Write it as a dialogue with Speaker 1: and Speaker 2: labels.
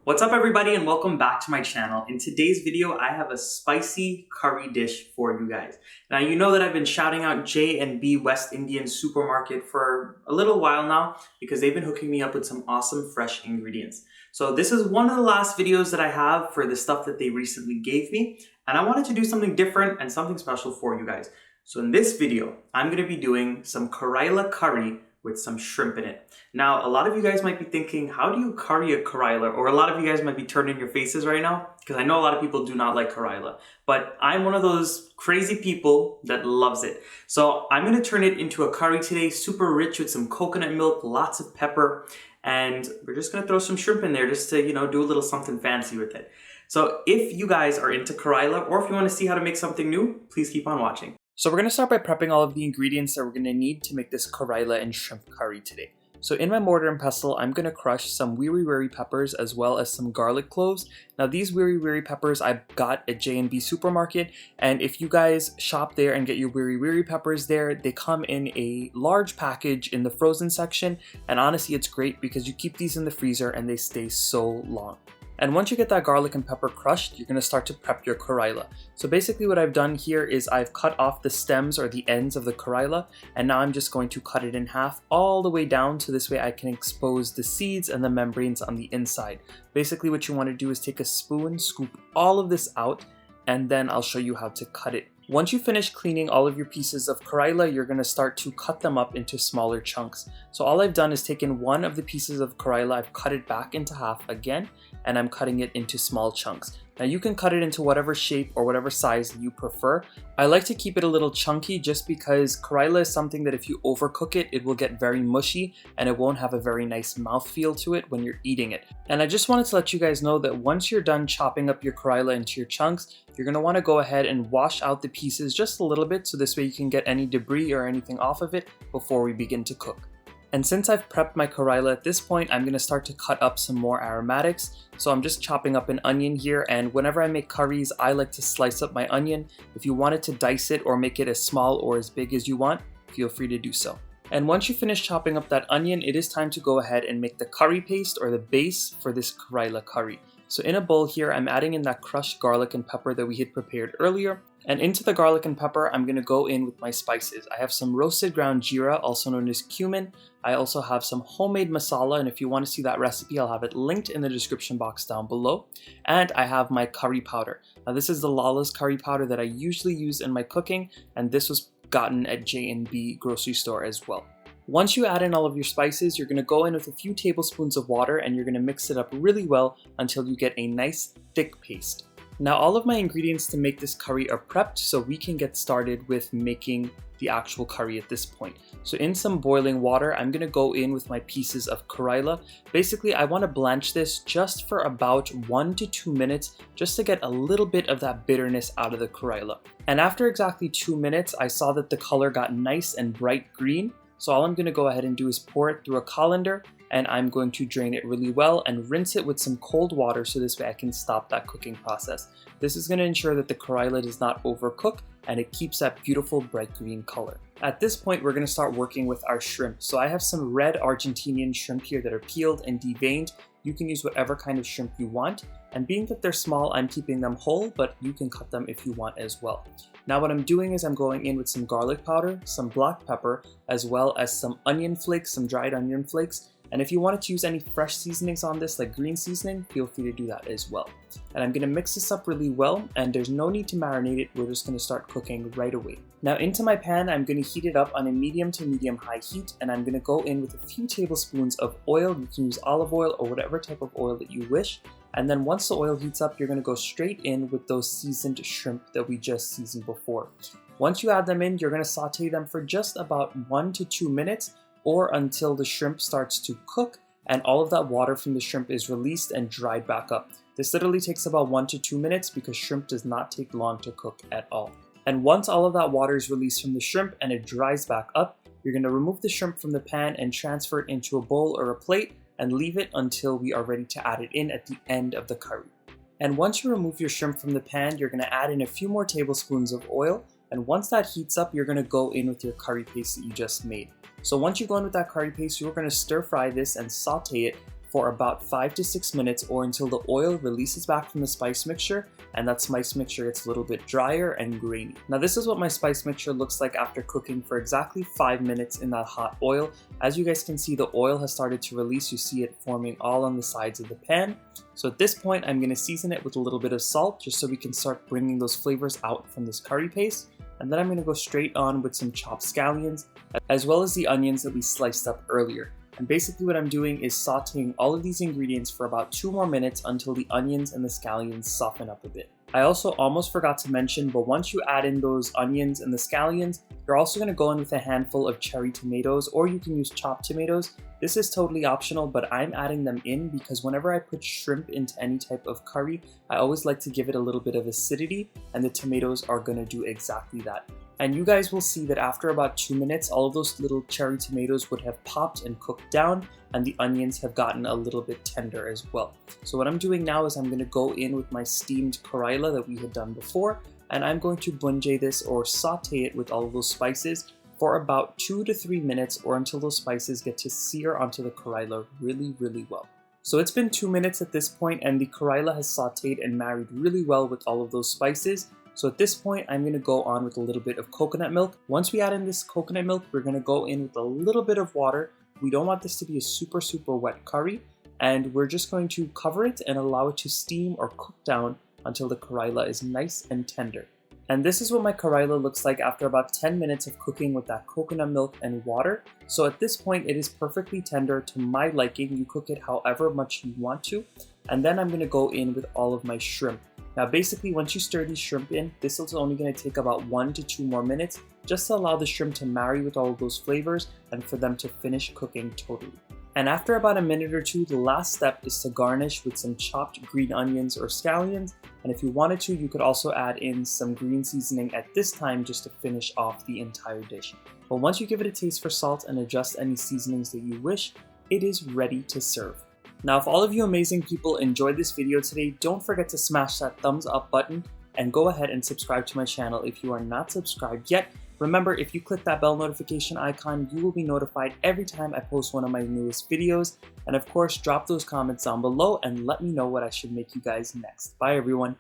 Speaker 1: What's up everybody and welcome back to my channel. In today's video, I have a spicy curry dish for you guys. Now you know that I've been shouting out J&B West Indian Supermarket for a little while now because they've been hooking me up with some awesome fresh ingredients. So this is one of the last videos that I have for the stuff that they recently gave me, and I wanted to do something different and something special for you guys. So in this video, I'm going to be doing some Karela curry with some shrimp in it. Now, a lot of you guys might be thinking, how do you curry a Karela? Or a lot of you guys might be turning your faces right now, because I know a lot of people do not like Karela. But I'm one of those crazy people that loves it. So I'm gonna turn it into a curry today, super rich with some coconut milk, lots of pepper, and we're just gonna throw some shrimp in there just to, do a little something fancy with it. So if you guys are into Karela, or if you wanna see how to make something new, please keep on watching. So we're going to start by prepping all of the ingredients that we're going to need to make this Karela and shrimp curry today. So in my mortar and pestle, I'm going to crush some wiri peppers as well as some garlic cloves. Now these wiri peppers I got at J&B Supermarket, and if you guys shop there and get your wiri peppers there, they come in a large package in the frozen section, and honestly it's great because you keep these in the freezer and they stay so long. And once you get that garlic and pepper crushed, you're going to start to prep your Karela. So basically what I've done here is I've cut off the stems or the ends of the Karela, and now I'm just going to cut it in half all the way down so this way I can expose the seeds and the membranes on the inside. Basically what you want to do is take a spoon, scoop all of this out, and then I'll show you how to cut it. Once you finish cleaning all of your pieces of Karela, you're going to start to cut them up into smaller chunks. So all I've done is taken one of the pieces of Karela, I've cut it back into half again, and I'm cutting it into small chunks. Now you can cut it into whatever shape or whatever size you prefer. I like to keep it a little chunky just because Karela is something that if you overcook it, it will get very mushy and it won't have a very nice mouthfeel to it when you're eating it. And I just wanted to let you guys know that once you're done chopping up your Karela into your chunks, you're going to want to go ahead and wash out the pieces just a little bit so this way you can get any debris or anything off of it before we begin to cook. And since I've prepped my Karela at this point, I'm going to start to cut up some more aromatics. So I'm just chopping up an onion here, and whenever I make curries, I like to slice up my onion. If you wanted to dice it or make it as small or as big as you want, feel free to do so. And once you finish chopping up that onion, it is time to go ahead and make the curry paste or the base for this Karela curry. So in a bowl here, I'm adding in that crushed garlic and pepper that we had prepared earlier. And into the garlic and pepper, I'm going to go in with my spices. I have some roasted ground geera, also known as cumin. I also have some homemade masala, and if you want to see that recipe, I'll have it linked in the description box down below. And I have my curry powder. Now this is the Lala's curry powder that I usually use in my cooking, and this was gotten at J&B grocery store as well. Once you add in all of your spices, you're going to go in with a few tablespoons of water and you're going to mix it up really well until you get a nice thick paste. Now all of my ingredients to make this curry are prepped, so we can get started with making the actual curry at this point. So in some boiling water, I'm going to go in with my pieces of Karela. Basically, I want to blanch this just for about 1 to 2 minutes just to get a little bit of that bitterness out of the Karela. And after exactly 2 minutes, I saw that the color got nice and bright green. So all I'm going to go ahead and do is pour it through a colander, and I'm going to drain it really well and rinse it with some cold water so this way I can stop that cooking process. This is going to ensure that the Karela does not overcook and it keeps that beautiful bright green color. At this point, we're going to start working with our shrimp. So I have some red Argentinian shrimp here that are peeled and deveined. You can use whatever kind of shrimp you want. And being that they're small, I'm keeping them whole, but you can cut them if you want as well. Now what I'm doing is I'm going in with some garlic powder, some black pepper, as well as some onion flakes, some dried onion flakes. And if you wanted to use any fresh seasonings on this, like green seasoning, feel free to do that as well. And I'm going to mix this up really well, and there's no need to marinate it, we're just going to start cooking right away. Now into my pan, I'm going to heat it up on a medium to medium high heat, and I'm going to go in with a few tablespoons of oil. You can use olive oil or whatever type of oil that you wish. And then once the oil heats up, you're going to go straight in with those seasoned shrimp that we just seasoned before. Once you add them in, you're going to saute them for just about 1 to 2 minutes, or until the shrimp starts to cook and all of that water from the shrimp is released and dried back up. This literally takes about 1 to 2 minutes because shrimp does not take long to cook at all. And once all of that water is released from the shrimp and it dries back up, you're going to remove the shrimp from the pan and transfer it into a bowl or a plate and leave it until we are ready to add it in at the end of the curry. And once you remove your shrimp from the pan, you're going to add in a few more tablespoons of oil, and once that heats up, you're going to go in with your curry paste that you just made. So once you go in with that curry paste, you're going to stir fry this and saute it for about 5 to 6 minutes or until the oil releases back from the spice mixture and that spice mixture gets a little bit drier and grainy. Now this is what my spice mixture looks like after cooking for exactly 5 minutes in that hot oil. As you guys can see, the oil has started to release. You see it forming all on the sides of the pan. So at this point, I'm going to season it with a little bit of salt just so we can start bringing those flavors out from this curry paste. And then I'm going to go straight on with some chopped scallions as well as the onions that we sliced up earlier. And basically what I'm doing is sauteing all of these ingredients for about 2 more minutes until the onions and the scallions soften up a bit. I also almost forgot to mention, but once you add in those onions and the scallions, you're also going to go in with a handful of cherry tomatoes, or you can use chopped tomatoes. This is totally optional, but I'm adding them in because whenever I put shrimp into any type of curry, I always like to give it a little bit of acidity, and the tomatoes are going to do exactly that. And you guys will see that after about 2 minutes, all of those little cherry tomatoes would have popped and cooked down, and the onions have gotten a little bit tender as well. So what I'm doing now is I'm going to go in with my steamed Karela that we had done before, and I'm going to blanch this or saute it with all of those spices for about 2 to 3 minutes or until those spices get to sear onto the Karela really well. So it's been 2 minutes at this point and the Karela has sauteed and married really well with all of those spices. So at this point, I'm going to go on with a little bit of coconut milk. Once we add in this coconut milk, we're going to go in with a little bit of water. We don't want this to be a super wet curry, and we're just going to cover it and allow it to steam or cook down until the Karela is nice and tender. And this is what my Karela looks like after about 10 minutes of cooking with that coconut milk and water. So at this point, it is perfectly tender to my liking. You cook it however much you want to. And then I'm going to go in with all of my shrimp. Now basically once you stir these shrimp in, this is only going to take about 1 to 2 more minutes just to allow the shrimp to marry with all of those flavors and for them to finish cooking totally. And after about a minute or two, the last step is to garnish with some chopped green onions or scallions. And if you wanted to, you could also add in some green seasoning at this time just to finish off the entire dish. But once you give it a taste for salt and adjust any seasonings that you wish, it is ready to serve. Now, if all of you amazing people enjoyed this video today, don't forget to smash that thumbs up button and go ahead and subscribe to my channel if you are not subscribed yet. Remember, if you click that bell notification icon, you will be notified every time I post one of my newest videos. And of course, drop those comments down below and let me know what I should make you guys next. Bye everyone.